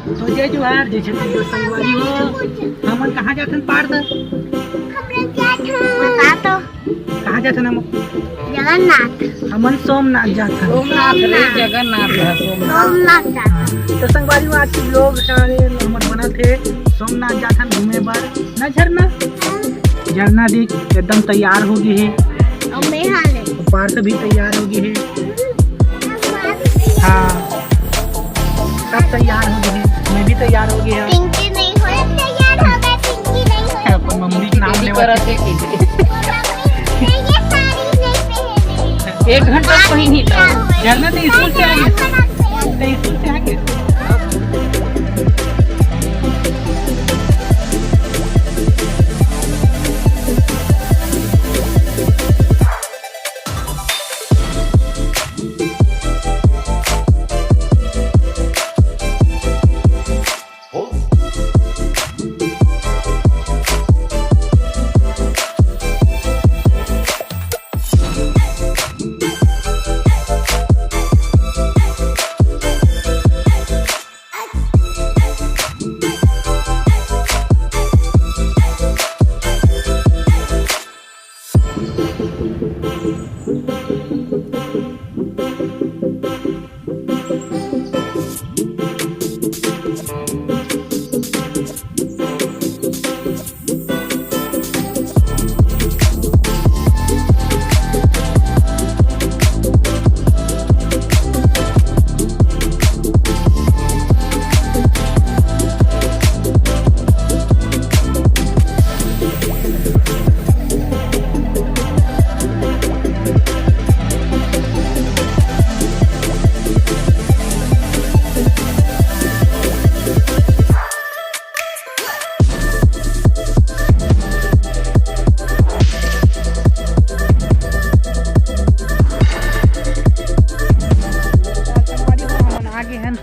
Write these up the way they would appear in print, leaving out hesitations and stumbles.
तो जय जोहार जैसे तुम संगवारी हो हमन कहाँ जाथन पार द बता तो कहाँ जाथन हम जगन्नाथ हमन सोमनाथ जाथन सोमनाथ रे जगन्नाथ है सोमनाथ जाता तो संगवारी में आज के लोग सारे हमन बना थे सोमनाथ जाथन घूमे बर न झरना झरना देख एकदम तैयार हो गई है और मैं हाले तो पार से भी तैयार हो गई है हाँ सब तैयार हो गए हैं मैं भी तैयार हो गया पिंकी नहीं हो तैयार हो गए पिंकी नहीं हो अपन मम्मी के नाम ले करत है कि ये साड़ी नहीं पहने 1 घंटा पहिनी था झरना तो स्कूल से आ गए तो स्कूल से आ गए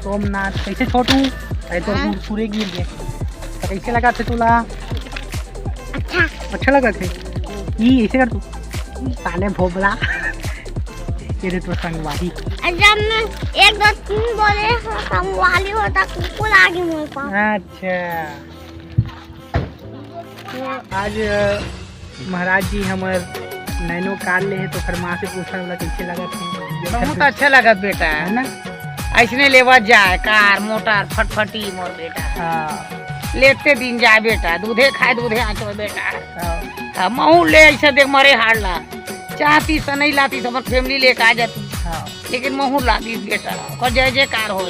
सोमनाथ कैसे छोटू तो पूरे गिर गए तो कैसे लगा थे तुला अच्छा लगा थे ये ऐसे कर तू साले भोबला ये रे तो संगवारी जब मैं 1 2 3 बोले संगवारी होता कुकुर आगे मेरे पास अच्छा आज महाराज जी हमार नैनो कार ले है तो फिर माँ से पूछा बोला कैसे लगा थे बहुत अच्छा लगा बेटा है ना ऐसने लेवा जाए कार मोटर फटफटी मोर बेटा हाँ लेते दिन जाए बेटा दूधे खाए दूधे आँचो बेटा महू ले ऐसे देख मरे हारला चाहती से नहीं लाती तो फैमिली लेके आ जाती हाँ लेकिन महू लाती बेटा और जय जयकार हो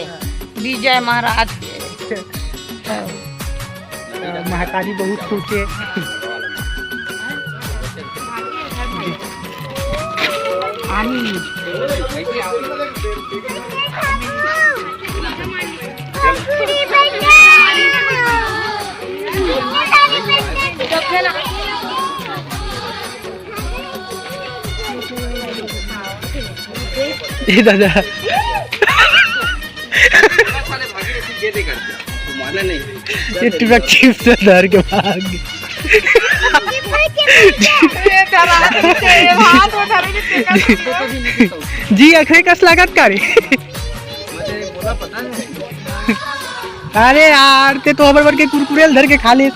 विजय महाराज के महाकाली बहुत खुश है दादा ये ट्रक चिप्स से डर के भाग जी अखरे कस लागत का रे अरे यार ते तो हबर के कुरकुरे धर के खा ले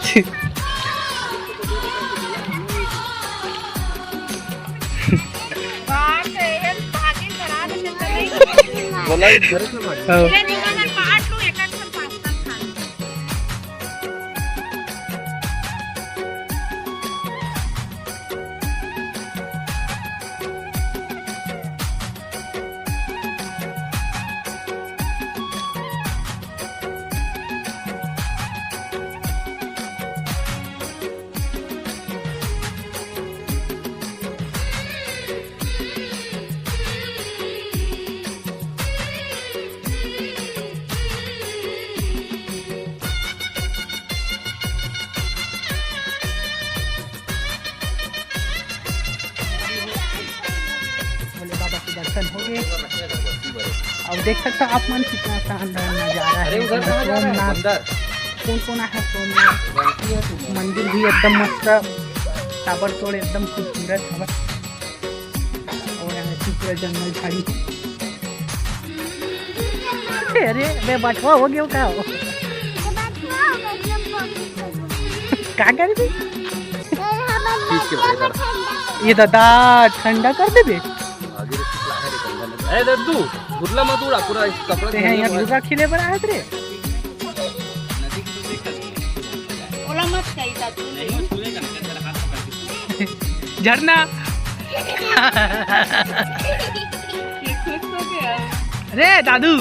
दर्शन हो गए। अब देख सकते आप मन कितना शानदार नजारा है। सोमनाथ कौन कौन है सोमनाथ मंदिर भी एकदम मस्त ताबड़तोड़ एकदम खूबसूरत है और यहाँ पूरा जंगल झाड़ी अरे मैं बचवा हो गया का हो का करे बे ये दादा ठंडा कर दे बे ए दद्दू बुरला मत उड़ा पूरा कपड़ा ते हैं यहाँ दूसरा खिले पर आए रे बोला मत चाहिए दादू झरना रे दादू